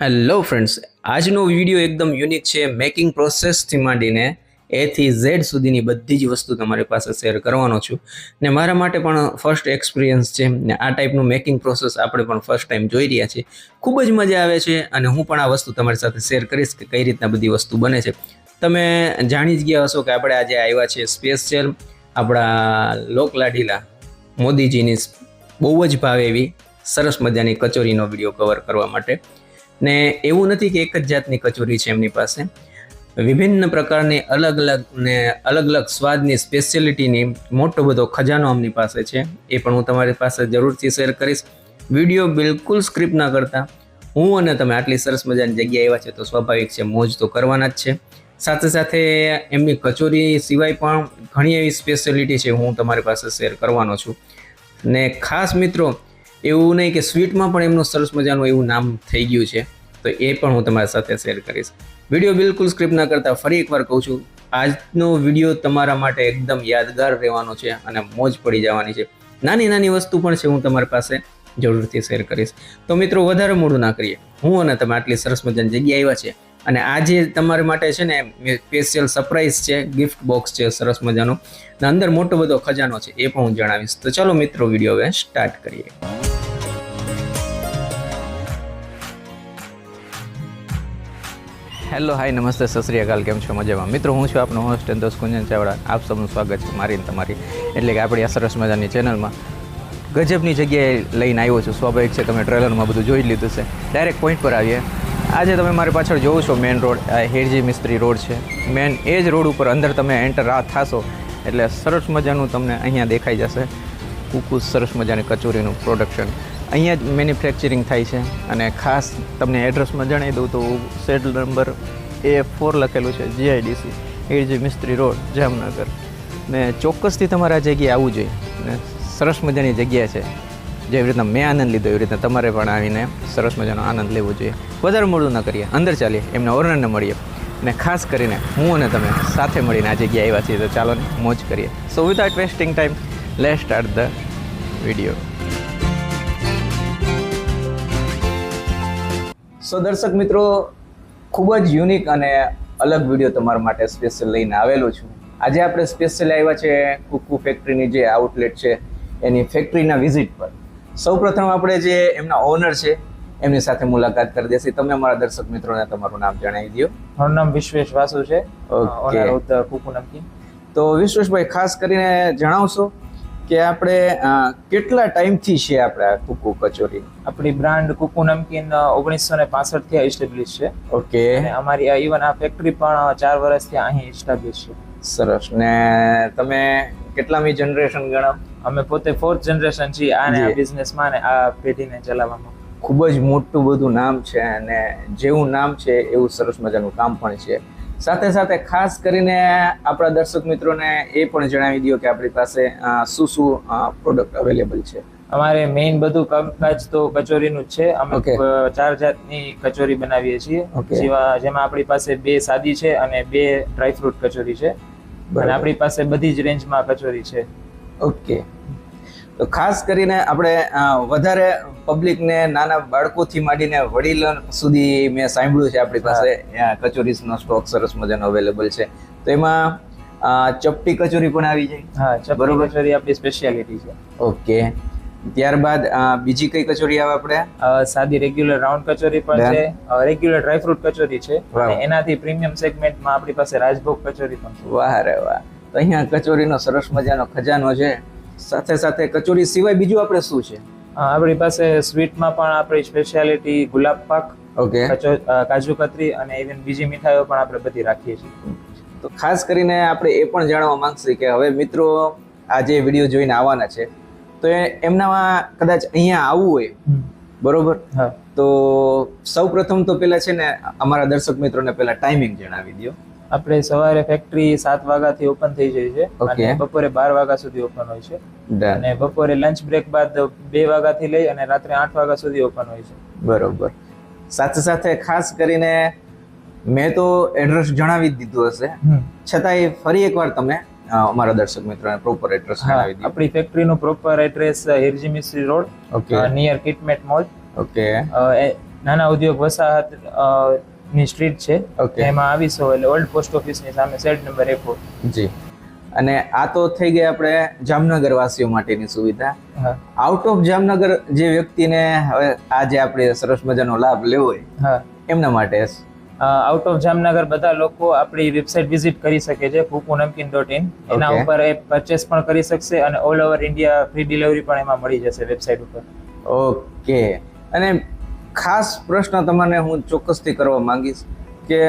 Hello friends, આજનો video એકદમ unique છે. મેકિંગ પ્રોસેસથી માંડીને એ થી ઝેડ સુધીની બધી જ વસ્તુ તમારી પાસે શેર કરવાનો છું. ને મારા માટે પણ ફર્સ્ટ એક્સપિરિયન્સ છે ને આ ટાઈપનું મેકિંગ પ્રોસેસ આપણે પણ ફર્સ્ટ ટાઈમ જોઈ રહ્યા છીએ. ખૂબ જ મજા આવે છે અને હું પણ આ વસ્તુ તમારી સાથે શેર કરીશ કે કઈ રીતના બધી વસ્તુ બને છે. તમે જાણી જ ગયા હશો કે આપણે આજે આવ્યા છીએ સ્પેશિયલ આપણા લોકલાડીલા મોદીજીની બહુ જ ભાવે એવી સરસ મજાની કચોરીનો વિડીયો કવર કરવા માટે. ને એવું નથી કે એક જ જાતની કચોરી છે એમની પાસે, વિભિન્ન પ્રકારની અલગ અલગ સ્વાદની સ્પેશિયાલિટીની મોટો બધો ખજાનો એમની પાસે છે. એ પણ હું તમારી પાસે જરૂરથી શેર કરીશ. વિડીયો બિલકુલ સ્ક્રિપ્ટ ના કરતા. હું અને તમે આટલી સરસ મજાની જગ્યાએ આવ્યા છે તો સ્વાભાવિક છે મોજ તો કરવાના જ છે. સાથે સાથે એમની કચોરી સિવાય પણ ઘણી એવી સ્પેશિયાલિટી છે હું તમારી પાસે શેર કરવાનો છું. ને ખાસ મિત્રો એવું નહીં કે સ્વીટમાં પણ એમનું સરસ મજાનું એવું નામ થઈ ગયું છે, તો એ પણ હું તમારી સાથે શેર કરીશ. વિડીયો બિલકુલ સ્ક્રિપ્ટ ના કરતા ફરી એકવાર કહું છું, આજનો વિડીયો તમારા માટે એકદમ યાદગાર રહેવાનો છે અને મોજ પડી જવાની છે. નાની નાની વસ્તુ પણ છે હું તમારી પાસે જરૂરથી શેર કરીશ. તો મિત્રો વધારે મોડું ના કરીએ, હું અને તમે આટલી સરસ મજાની જગ્યાએ આવ્યા છે અને આજે તમારા માટે છે ને સ્પેશિયલ સરપ્રાઈઝ છે, ગિફ્ટ બોક્સ છે સરસ મજાનો, ને અંદર મોટો બધો ખજાનો છે એ પણ હું જણાવીશ. તો ચલો મિત્રો વિડીયો હવે સ્ટાર્ટ કરીએ. હેલો, હાય, નમસ્તે, સત શ્રી અકાલ. કેમ છો? મજામાં મિત્રો? હું છું આપનો હોસ્ટ દોસ્ત કુંજન ચાવડા. આપ સૌનું સ્વાગત છે મારી તમારી એટલે કે આપણી આ સરસ મજાની ચેનલમાં. ગજબની જગ્યાએ લઈને આવ્યો છું. સ્વાભાવિક છે, તમે ટ્રેલરમાં બધું જોઈ લીધું છે. ડાયરેક્ટ પોઈન્ટ પર આવીએ. આજે તમે મારી પાછળ જોવો છો મેન રોડ, આ હેરજી મિસ્ત્રી રોડ છે. મેન એ જ રોડ ઉપર અંદર તમે એન્ટર થશો એટલે સરસ મજાનું તમને અહીંયા દેખાઈ જશે કુકુ સરસ મજાની કચોરીનું પ્રોડક્શન. અહીંયા જ મેન્યુફેક્ચરિંગ થાય છે અને ખાસ તમને એડ્રેસમાં જણાવી દઉં તો શેડ નંબર A4 લખેલું છે, GIDC હેરજી મિસ્ત્રી રોડ, જામનગર. ને ચોક્કસથી તમારે આ જગ્યાએ આવવું જોઈએ ને સરસ મજાની જગ્યા છે. જેવી રીતના મેં આનંદ લીધો એવી રીતના તમારે પણ આવીને સરસ મજાનો આનંદ લેવો જોઈએ. વધારે મોડું ન કરીએ, અંદર ચાલીએ, એમના ઓનરને મળીએ ને ખાસ કરીને હું અને તમે સાથે મળીને આ જગ્યાએ આવ્યા છીએ તો ચાલો ને મોજ કરીએ. So without wasting time let's start the video. So દર્શક મિત્રો, ખૂબ જ યુનિક અને અલગ વિડીયો તમારા માટે સ્પેશિયલ લઈને આવેલો છું. આજે આપણે સ્પેશિયલ આવ્યા છે કુકુ ફેક્ટરીની જે આઉટલેટ છે એની ફેક્ટરીના વિઝિટ પર. સૌપ્રથમ આપણે જે એમના ઓનર છે એમની સાથે મુલાકાત કરી દેશે. તમે અમારા દર્શક મિત્રોને તમારું નામ જણાવી દો. મારું નામ વિશ્વેશ વાસુ છે, ઓકે. ઓનર ઓફ ધ કુકુ નમકીન. તો વિશ્વેશભાઈ, ખાસ કરીને જણાવશો કે આપણે કેટલા ટાઈમથી છે આપણે આ કુકુ કચોરી? આપણી બ્રાન્ડ કુકુ નમકીન 1965 થી એસ્ટેબ્લિશ છે. ઓકે, અને અમારી ઇવન આ ફેક્ટરી પણ 4 વર્ષથી અહીં એસ્ટાબ્લિશ છે. સરસ. ને તમે કેટલામી જનરેશન ગણાવ? અમે પોતે 4th જનરેશન છીએ આને જી. આ બિઝનેસમાં અને આ પેઢીને ચલાવવામાં. ખૂબ જ મોટું બધું નામ છે અને જેવું નામ છે એવું સરસ મજાનું કામ પણ છે. સાથે સાથે ખાસ કરીને આપણા દર્શક મિત્રોને એ પણ જણાવી દો કે આપણી પાસે શું પ્રોડક્ટ અવેલેબલ છે. અમારે મેઇન બધું કામકાજ તો કચોરીનું જ છે. અમે Okay. 4 જાતની કચોરી બનાવીએ છીએ. Okay. જેમાં આપણી પાસે 2 સાદી છે અને 2 ડ્રાયફ્રૂટ કચોરી છે. અને આપણી પાસે બધી જ રેન્જમાં કચોરી છે. ઓકે. તો ખાસ કરીને આપણે વધારે પબ્લિકને, નાના બાળકોથી માંડીને વડીલો સુધી મેં સાંભળ્યું છે આપણી પાસે કચોરીનો સ્ટોક સરસ મજાનો અવેલેબલ છે. તો એમાં ચપટી કચોરી પણ આવી જાય? હા, ચપટી બરોબર. કચોરી આપણી સ્પેશિયાલિટી છે. ઓકે. ત્યારબાદ બીજી કઈ કચોરી આવે આપણે? સાદી રેગ્યુલર રાઉન્ડ કચોરી પણ છે, રેગ્યુલર ડ્રાયફ્રૂટ કચોરી છે. વાહ. અને એનાથી પ્રીમિયમ સેગમેન્ટમાં આપણી પાસે રાજભોગ કચોરી પણ છે. વાહ રે વાહ. તો અહીંયા કચોરીનો સરસ મજાનો ખજાનો છે. સાથે સાથે કચોરી સિવાય બીજું આપણે શું છે? આપણી પાસે સ્વીટમાં પણ આપણી સ્પેશિયાલિટી ગુલાબ પાક, ઓકે. કાજુ કતરી અને ઇવન બીજી મીઠાઈઓ પણ આપણે બધી રાખીએ છીએ. તો ખાસ કરીને આપણે એ પણ જાણવા માંગશે કે હવે મિત્રો આ જે વિડીયો જોઈને આવવાના છે તો એમનામાં કદાચ અહીંયા આવવું હોય, બરોબર? હા, તો સૌ પ્રથમ તો પેલા છે ને અમારા દર્શક મિત્રોને પેલા ટાઈમિંગ જણાવી દો. આપણે સવારે ફેક્ટરી 7 વાગ્યાથી ઓપન થઈ જાય છે Okay. અને બપોરે 12 વાગ્યા સુધી ઓપન હોય છે. ડન. અને બપોરે લંચ બ્રેક બાદ 2 વાગ્યાથી લઈ અને રાત્રે 8 વાગ્યા સુધી ઓપન હોય છે. બરોબર. સાથે સાથે ખાસ કરીને મેં તો એડ્રેસ જણાવી જ દીધું હશે, છતાંય ફરી એકવાર તમે અમારા દર્શક મિત્રોને પ્રોપર એડ્રેસ જણાવી દો. આપણી ફેક્ટરીનું proper address Herji Mistry road, okay. Near કિટમેટ મોલ. ઓકે. નાના ઉદ્યોગ વસાહત ની સ્ટ્રીટ છે. Okay. એમાં આવીશો એટલે ઓલ્ડ પોસ્ટ ઓફિસની સામે શેડ નંબર A4. જી. અને આ તો થઈ ગઈ આપણે જામનગર વાસીઓ માટેની સુવિધા. હા આઉટ ઓફ જામનગર જે વ્યક્તિને હવે આજે આપણે સરસ મજાનો લાભ લેવો હોય હા એમના માટે આઉટ ઓફ જામનગર બધા લોકો આપણી વેબસાઇટ વિઝિટ કરી શકે છે pupunamkin.in. એના Okay. ઉપર એ પરચેસ પણ કરી શકશે અને all over India free delivery પણ એમાં મળી જશે વેબસાઇટ ઉપર. ઓકે. અને ખાસ પ્રશ્ન તમને હું ચોક્કસથી કરવા માંગીશ કે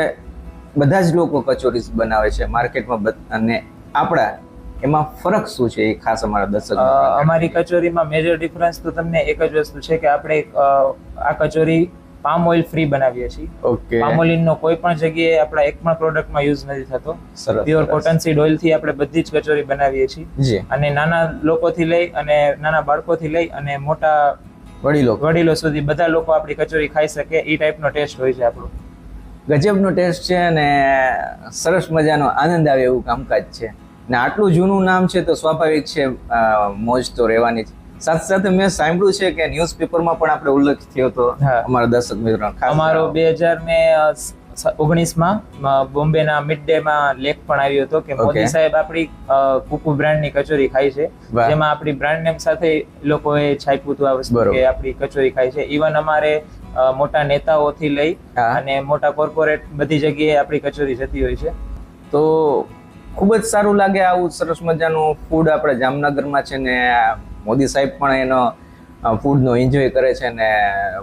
બધા જ લોકો કચોરી બનાવે છે માર્કેટમાં અને આપણા એમાં ફરક શું છે એ ખાસ અમારા દર્શક અમારી કચોરીમાં મેજર ડિફરન્સ તો તમને એક જ વસ્તુ છે કે આપણે આ કચોરી પામ ઓઇલ ફ્રી બનાવીએ છીએ. ઓકે. પામ ઓઇલનો કોઈ પણ જગ્યાએ આપણા એક પણ પ્રોડક્ટમાં યુઝ નથી થતો. સરસ. પ્યોર કોટન સીડ ઓઇલ થી આપણે બધી જ કચોરી બનાવીએ છીએ. જી. અને નાના લોકોથી લઈ અને નાના બાળકોથી લઈ અને મોટા વડીલો સુધી બધા લોકો આપણી કચોરી ખાઈ શકે એ ટાઈપનો ટેસ્ટ હોય છે આપણો. ગજબનો ટેસ્ટ છે અને સરસ મજાનો આનંદ આવે એવું કામકાજ છે ને આટલું જૂનું નામ છે તો સ્વાભાવિક છે મોજ તો રહેવાની જ. સાથે સાથે મેં સાંભળ્યું છે કે ન્યૂઝપેપરમાં પણ આપણે ઉલ્લેખ થયો હતો હા. અમારા દર્શક મિત્રો અમારો 2019માં બોમ્બેના મિડ ડે માં લેખ પણ આવ્યો હતો કે મોદી Okay. સાહેબ આપણી કુકુ બ્રાન્ડની કચોરી ખાય છે. વાહ. જેમાં આપણી બ્રાન્ડ નેમ સાથે લોકોએ છાપ્યું હતું આ વસ્તુ બરોબર. કે આપણી કચોરી ખાય છે. ઇવન અમારે મોટા નેતાઓથી લઈ હા. અને મોટા કોર્પોરેટ બધી જગ્યાએ આપણી કચોરી જતી હોય છે. તો ખૂબ જ સારું લાગે આવું સરસ મજાનું ફૂડ આપણે જામનગરમાં છે ને મોદી સાહેબ પણ એનો ફૂડનો એન્જોય કરે છે ને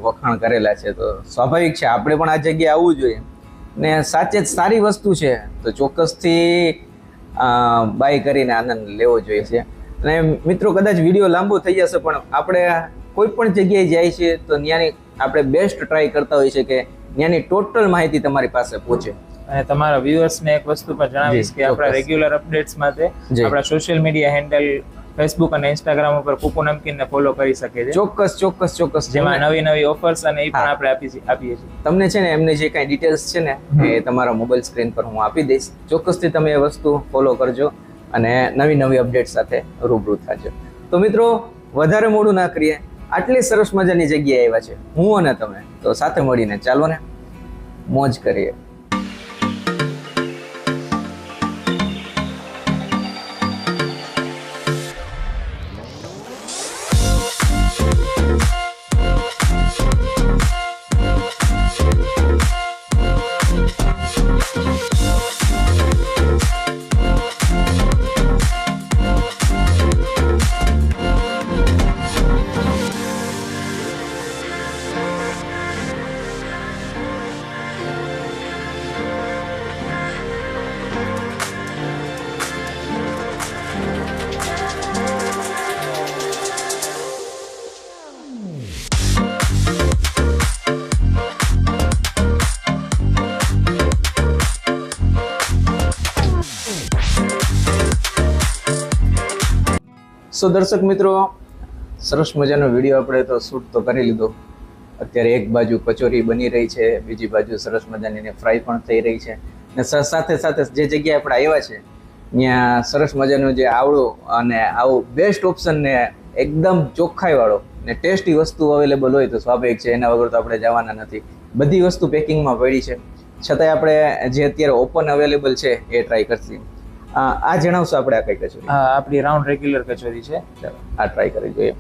વખાણ કરેલા છે તો સ્વાભાવિક છે આપણે પણ આ જગ્યાએ આવવું જોઈએ ને સાચે જ સારી વસ્તુ છે તો ચોક્કસથી બાય કરીને આનંદ લેવો જોઈએ છે. અને મિત્રો કદાચ વિડીયો લાંબો થઈ જશે પણ આપણે કોઈ પણ જગ્યાએ જાય છે તો ત્યાંની આપણે બેસ્ટ ટ્રાય કરતા હોઈએ છીએ કે ત્યાંની ટોટલ માહિતી તમારી પાસે પહોંચે. અને તમારા વ્યુઅર્સ ને એક વસ્તુ પણ જણાવીશ જી, કે આપણા ચોક્કસ. રેગ્યુલર અપડેટ્સ માટે જી. આપણા સોશિયલ મીડિયા હેન્ડલ ફેસબુક અને ઇન્સ્ટાગ્રામ ઉપર કુકુ નમકીન ને ફોલો કરી શકે છે. ચોક્કસ જેમાં નવી નવી ઓફર્સ અને એ પણ હા. આપણે આપીએ છીએ. તમને છે ને એમને જે કાંઈ ડિટેલ્સ છે ને એ તમારા મોબાઈલ સ્ક્રીન પર હું આપી દઈશ. ચોક્કસથી તમે એ વસ્તુ ફોલો કરજો અને નવી નવી અપડેટ સાથે રૂબરૂ થાજો. તો મિત્રો વધારે મોડું ના કરીએ, આટલી સરસ મજાની જગ્યાએ આવ્યા છે હું અને તમે, તો સાથે મળીને ચાલો ને મોજ કરીએ. સો દર્શક મિત્રો, સરસ મજાનો વિડીયો આપણે તો શૂટ તો કરી લીધો. અત્યારે એક બાજુ કચોરી બની રહી છે, બીજી બાજુ સરસ મજાની ફ્રાય પણ થઈ રહી છે ને સાથે સાથે જે જગ્યાએ આપણે આવ્યા છે ત્યાં સરસ મજાનું જે આવડું અને આવું બેસ્ટ ઓપ્શન ને એકદમ ચોખ્ખાઈવાળો ને ટેસ્ટી વસ્તુ અવેલેબલ હોય તો સ્વાભાવિક છે એના વગર તો આપણે જવાના નથી. બધી વસ્તુ પેકિંગમાં પડી છે, છતાંય આપણે જે અત્યારે ઓપન અવેલેબલ છે એ ટ્રાય કરશું. આ જણાવશો આપણે આ કઈ કચોરી? હા, આપણી રાઉન્ડ રેગ્યુલર કચોરી છે. ચાલો આ ટ્રાય કરી જોઈએ.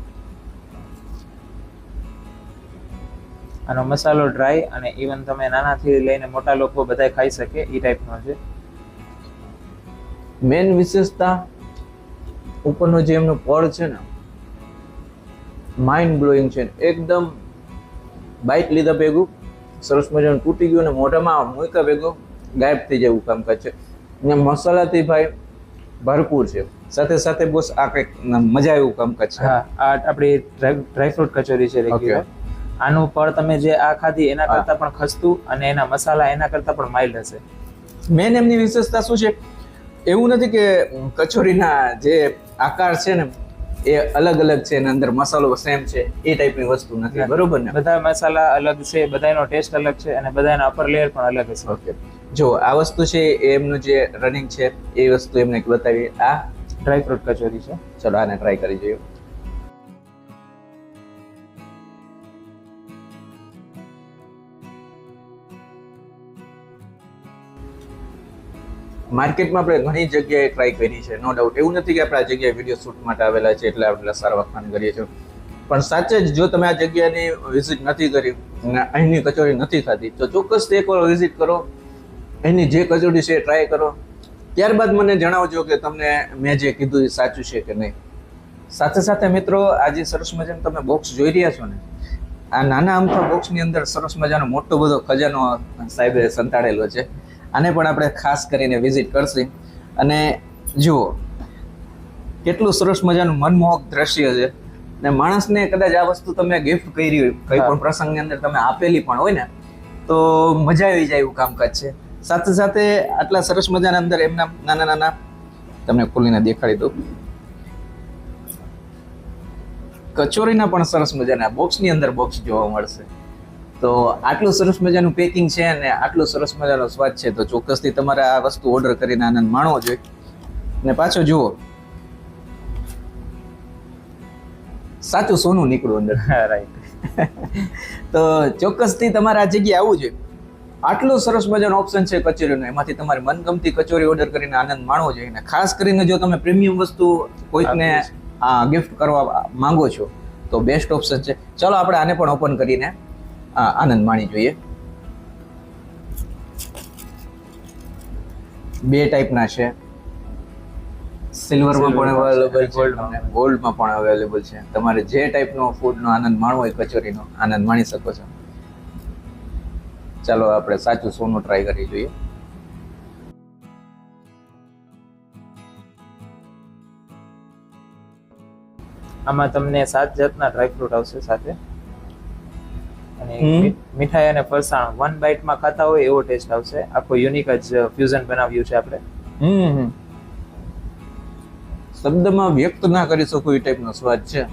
આનો મસાલો ડ્રાય અને ઇવન તમે નાનાથી લઈને મોટા લોકો બધા ખાઈ શકે એ ટાઈપનો છે. મેન વિશેષતા ઉપરનો જે એમનો પડ છે ને માઇન્ડ બ્લોઈંગ છે. એકદમ બાઈટ લીધા ભેગું સરસ મજાનું તૂટી ગયું ને મોઢામાં મૂક્યા ભેગું ગાયબ થઈ જવું કામકાજ છે. ને મસાલાથી ભાઈ ભરપૂર છે, સાથે સાથે બોસ આ કંઈક મજા એવું કામકાજ છે. હા, આ આપણી ડ્રાયફ્રૂટ કચોરી છે રેગ્યુલર. આનું પડ તમે જે આ ખાધી એના કરતા પણ ખસ્તું અને એના મસાલા એના કરતા પણ માઇલ્ડ હશે. મેન એમની વિશેષતા શું છે, એવું નથી કે કચોરીના જે આકાર છે ને એ અલગ અલગ છે અને અંદર મસાલો સેમ છે એ ટાઈપની વસ્તુ નથી, બરોબર ને? બધા મસાલા અલગ છે, બધાનો ટેસ્ટ અલગ છે અને બધાના અપર લેયર પણ અલગ હશે. ઓકે, જો આ વસ્તુ છે એમનું જે રનિંગ છે એ વસ્તુ એમને બતાવી. આ ડ્રાયફ્રૂટ કચોરી છે. ચલો આને ટ્રાય કરી જોઈએ. માર્કેટમાં આપણે ઘણી જગ્યાએ ટ્રાય કરી છે, નો ડાઉટ. એવું નથી કે આપણે આ જગ્યાએ વિડીયો શૂટ માટે આવેલા છે એટલે આપણે સારા વખાણ કરીએ છીએ, પણ સાચે જ જો તમે આ જગ્યાની વિઝિટ નથી કરી અને અહીંની કચોરી નથી ખાધી તો ચોક્કસથી એકવાર વિઝિટ કરો, અહીંની જે કચોરી છે એ ટ્રાય કરો, ત્યારબાદ મને જણાવજો કે તમને મેં જે કીધું એ સાચું છે કે નહીં. સાથે સાથે મિત્રો, આ જે સરસ મજાનું તમે બોક્સ જોઈ રહ્યા છો ને, આ નાના અમથા બોક્સની અંદર સરસ મજાનો મોટો બધો ખજાનો સાહેબે સંતાડેલો છે. આને પણ આપણે ખાસ કરીને વિઝિટ કરશું અને જુઓ કેટલું સરસ મજાનું મનમોહક દ્રશ્ય છે. ને માણસને કદાચ આ વસ્તુ તમે ગિફ્ટ કરી હોય, કઈ પણ પ્રસંગની અંદર તમે આપેલી પણ હોય ને, તો મજા આવી જાય એવું કામકાજ છે. સાથે સાથે આટલા સરસ મજાના અંદર એમના નાના નાના તમને ખોલીને દેખાડી દઉં, કચોરીના પણ સરસ મજાના બોક્સની અંદર બોક્સ જોવા મળશે. તો આટલું સરસ મજાનું પેકિંગ છે અને આટલું સરસ મજાનો સ્વાદ છે, તો ચોક્કસથી તમારે આ વસ્તુ ઓર્ડર કરીને આનંદ માણવો જોઈએ. ને પાછો જુઓ, સાચું સોનું નીકળ્યું અંદર. રાઈટ. તો ચોક્કસથી તમારે આ જગ્યાએ આવવું જોઈએ. આટલો સરસ મજાનો ઓપ્શન છે કચોરીનો, એમાંથી તમારી મનગમતી કચોરી ઓર્ડર કરીને આનંદ માણવો જોઈએ. અને ખાસ કરીને જો તમે પ્રીમિયમ વસ્તુ કોઈકને ગિફ્ટ કરવા માંગો છો તો બેસ્ટ ઓપ્શન છે. ચલો આપણે આને પણ ઓપન કરીને આનંદ માણી જોઈએ. બે ટાઈપના છે, સિલ્વરમાં પણ અવેલેબલ છે, ગોલ્ડમાં પણ અવેલેબલ છે. તમારે જે ટાઈપનો ફૂડનો આનંદ માણવો હોય, કચોરીનો આનંદ માણી શકો છો. ચાલો આપણે સાચું સોનું ટ્રાય કરી જોઈએ. આમાં તમને 7 જાતના ડ્રાયફ્રૂટ આવશે સાથે, અને મીઠાઈ અને ફરસાણ વન બાઈટમાં ખાતા હોય એવો ટેસ્ટ આવશે. આખો યુનિક જ ફ્યુઝન બનાવ્યું છે આપણે. શબ્દમાં વ્યક્ત ના કરી શકું એ ટાઈપનો સ્વાદ છે.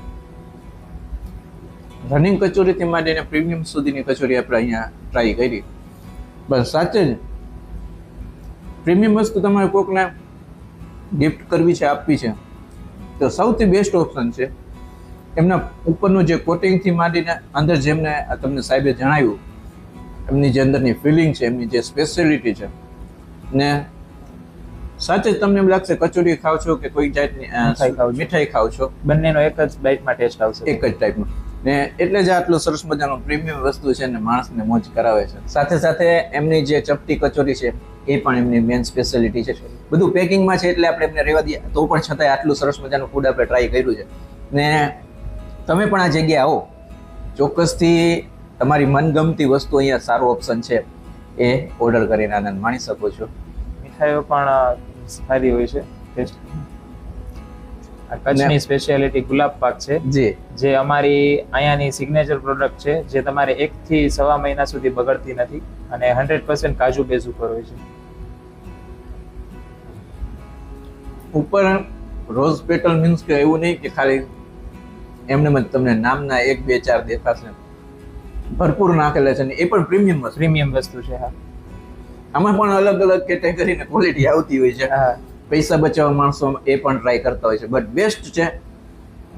રનિંગ કચોરીથી માંડીને પ્રીમિયમ સુધીની કચોરી આપણે અહીંયા ટ્રાય કરી. બસ સાચે જ પ્રીમિયમ વસ્તુ તમારે કોકને ગિફ્ટ કરવી છે, આપવી છે, તો સૌથી બેસ્ટ ઓપ્શન છે એમના ઉપરનું જે કોટિંગથી માંડીને અંદર જેમને તમને સાહેબે જણાવ્યું, એમની જે અંદરની ફિલિંગ છે, એમની જે સ્પેશિયાલિટી છે, ને સાચે જ તમને એમ લાગશે કચોરી ખાવ છો કે કોઈ જાતની મીઠાઈ ખાવ છો, બંનેનો એક જ બાઈટમાં ટેસ્ટ આવશે, એક જ ટાઈપનો. ને એટલે જ આટલું સરસ મજાનું પ્રીમિયમ વસ્તુ છે ને માણસને મોજ કરાવે છે. સાથે સાથે એમની જે ચપટી કચોરી છે એ પણ એમની મેન સ્પેશિયાલિટી છે. બધું પેકિંગમાં છે એટલે આપણે એમને રહેવા દઈએ, તો પણ છતાંય આટલું સરસ મજાનું ફૂડ આપણે ટ્રાય કર્યું છે. ને તમે પણ આ જગ્યાએ આવો, ચોક્કસથી તમારી મનગમતી વસ્તુ અહીંયા સારો ઓપ્શન છે એ ઓર્ડર કરીને આનંદ માણી શકો છો. મીઠાઈઓ પણ સારી હોય છે ટેસ્ટ. આ કચ્છની સ્પેશિયાલિટી ગુલાબ પાક છે, જે અમારી અહીંયાની સિગ્નેચર પ્રોડક્ટ છે, જે તમારે 1 થી 1.5 મહિના સુધી બગડતી નથી અને 100% કાજુ બેઝ ઉપર હોય છે. ઉપર રોઝ પેટલ મીન્સ કે એવું નહીં કે ખાલી એમને તમને નામના 1, 2, 4 દેખાશે, ભરપૂર નાખેલા છે ને એ પણ પ્રીમિયમ વસ્તુ છે. હા, આમાં પણ અલગ અલગ કેટેગરીની ક્વોલિટી આવતી હોય છે. પૈસા બચાવવા માણસો એ પણ ટ્રાય કરતા હોય છે, બટ બેસ્ટ છે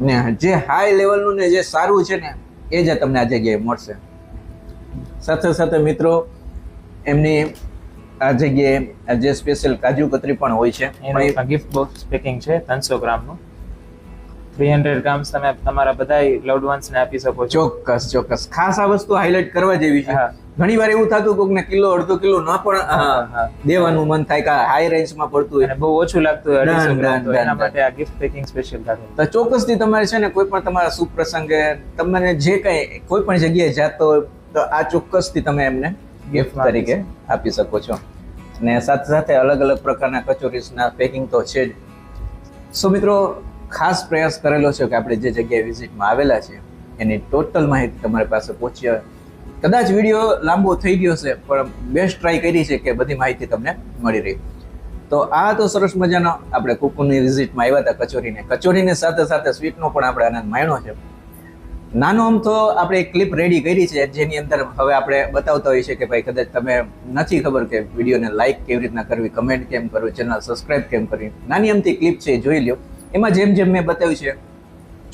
ને જે હાઈ લેવલનું ને જે સારું છે ને એ જ તમને આ જગ્યાએ મળશે. સાથે સાથે મિત્રો, એમની આ જગ્યાએ જે સ્પેશિયલ કાજુ કતરી પણ હોય છે, એનું ગિફ્ટ બોક્સ પેકિંગ છે 300 ગ્રામનું. 300 ગ્રામ્સ તમે તમારા બધા લવડ વન્સ ને આપી શકો છો. ચોક્કસ ખાસ આ વસ્તુ હાઇલાઇટ કરવા જેવી છે. ઘણી વાર એવું થતું કોકને કિલો અડધો કિલો ન પણ દેવાનું મન થાય, કે હાઈ રેન્જમાં પડતું હોય અને બહુ ઓછું લાગતું હોય 250 ગ્રામ, તો એના માટે આ ગિફ્ટ પેકિંગ સ્પેશિયલ રાખે. તો ચોક્કસથી તમારે છે ને કોઈ પણ તમારા શુભ પ્રસંગે તમને જે કંઈ કોઈ પણ જગ્યાએ જાતો હોય તો આ ચોક્કસથી તમે એમને ગિફ્ટ તરીકે આપી શકો છો. અને સાથે સાથે અલગ અલગ પ્રકારના કચોરીસના પેકિંગ તો છે જ. સો મિત્રો, ખાસ પ્રયાસ કરેલો છે કે આપણે જે જગ્યાએ વિઝિટમાં આવેલા છે એની ટોટલ માહિતી તમારી પાસે પહોંચી આવે. કદાચ વિડીયો લાંબો થઈ ગયો છે, પણ બેસ્ટ ટ્રાય કરી છે કે બધી માહિતી તમને મળી રહી. તો આ તો સરસ મજાનો આપણે કુકુની વિઝિટમાં આવ્યા હતા કચોરીને સાથે સાથે સ્વીટનો પણ આપણે આનંદ માણ્યો છે. નાનો આમ તો આપણે એક ક્લિપ રેડી કરી છે, જેની અંદર હવે આપણે બતાવતા હોઈએ છીએ કે ભાઈ કદાચ તમે નથી ખબર કે વિડીયોને લાઇક કેવી રીતના કરવી, કમેન્ટ કેમ કરવી, ચેનલ સબસ્ક્રાઇબ કેમ કરવી. નાની અમથી ક્લિપ છે, જોઈ લ્યો. એમાં જેમ જેમ મેં બતાવ્યું છે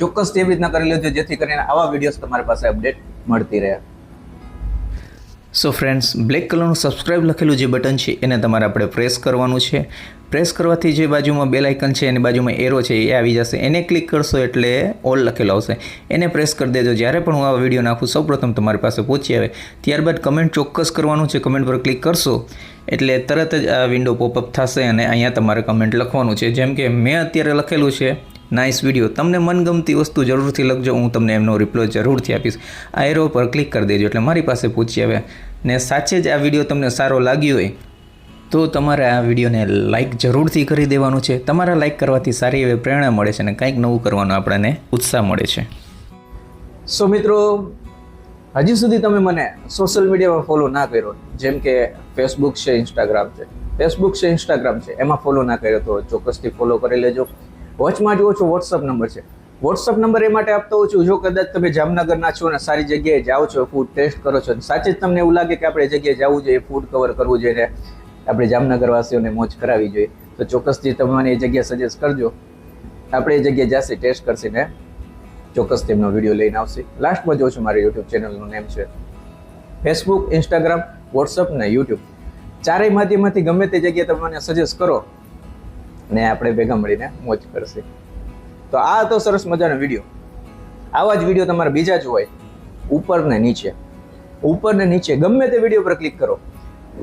ચોક્કસ એવી રીતના કરી લેજો, જેથી કરીને આવા વિડીયોઝ તમારી પાસે અપડેટ મળતી રહે. સો ફ્રેન્ડ્સ, બ્લેક કલરનું સબસ્ક્રાઇબ લખેલું જે બટન છે એને તમારે આપણે પ્રેસ કરવાનું છે. પ્રેસ કરવાથી જે બાજુમાં બેલ આઇકન છે એની બાજુમાં એરો છે એ આવી જશે. એને ક્લિક કરશો એટલે ઓલ લખેલો આવશે. એને પ્રેસ કરી દેજો. જ્યારે પણ હું આ વિડીયો નાખું સૌપ્રથમ તમારી પાસે પહોંચી આવે. ત્યારબાદ કમેન્ટ ચોક્કસ કરવાનું છે. કમેન્ટ પર ક્લિક કરશો એટલે તરત જ આ વિન્ડો પોપઅપ થશે અને અહીંયા તમારે કમેન્ટ લખવાનું છે. જેમ કે મેં અત્યારે લખેલું છે નાઇસ વિડીયો. તમને મનગમતી વસ્તુ જરૂરથી લખજો, હું તમને એમનો રિપ્લાય જરૂરથી આપીશ. આ એરો પર ક્લિક કરી દેજો એટલે મારી પાસે પહોંચી આવે. ને સાચે જ આ વિડીયો તમને સારો લાગ્યો હોય તો તમારે આ વિડીયોને લાઇક જરૂરથી કરી દેવાનું છે. તમારા લાઇક કરવાથી સારી એવી પ્રેરણા મળે છે અને કંઈક નવું કરવાનો આપણને ઉત્સાહ મળે છે. સો મિત્રો, હજી સુધી તમે મને સોશિયલ મીડિયામાં ફોલો ના કર્યો, જેમ કે ફેસબુક છે, ઇન્સ્ટાગ્રામ છે, એમાં ફોલો ના કર્યો તો ચોક્કસથી ફોલો કરી લેજો. વોચમાં જુઓ છો વોટ્સઅપ નંબર છે. વોટ્સઅપ નંબર એ માટે આપતો હોઉં છું, જો કદાચ તમે જામનગરના છો અને સારી જગ્યાએ જાઓ છો, ફૂડ ટેસ્ટ કરો છો, સાચે જ તમને એવું લાગે કે આપણે જગ્યાએ જવું જોઈએ, ફૂડ કવર કરવું જોઈએ, આપણે જામનગરવાસીઓને મોજ કરાવી જોઈએ, તો ચોક્કસથી તમે મને એ જગ્યા સજેસ્ટ કરજો. આપણે એ જગ્યાએ જશે, ટેસ્ટ કરશે ને ચોક્કસ તેમનો વિડીયો લઈને આવશે. લાસ્ટમાં જોઉં છું મારી યુટ્યુબ ચેનલનું નેમ છે ફેસબુક, ઇન્સ્ટાગ્રામ, વોટ્સઅપ ને યુટ્યુબ. ચારેય માધ્યમમાંથી ગમે તે જગ્યાએ તમે મને સજેસ્ટ કરો ને આપણે ભેગા મળીને મોજ કરશે. તો આ હતો સરસ મજાનો વિડીયો. આવા જ વિડીયો તમારે બીજા જ હોય, ઉપર ને નીચે ગમે તે વિડીયો પર ક્લિક કરો.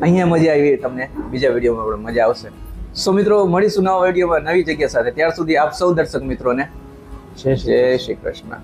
અહીંયા મજા આવી, તમને બીજા વિડીયોમાં પણ મજા આવશે. સો મિત્રો, મળીશું નવા વિડીયોમાં નવી જગ્યા સાથે. ત્યાર સુધી આપ સૌ દર્શક મિત્રોને જય શ્રી કૃષ્ણ.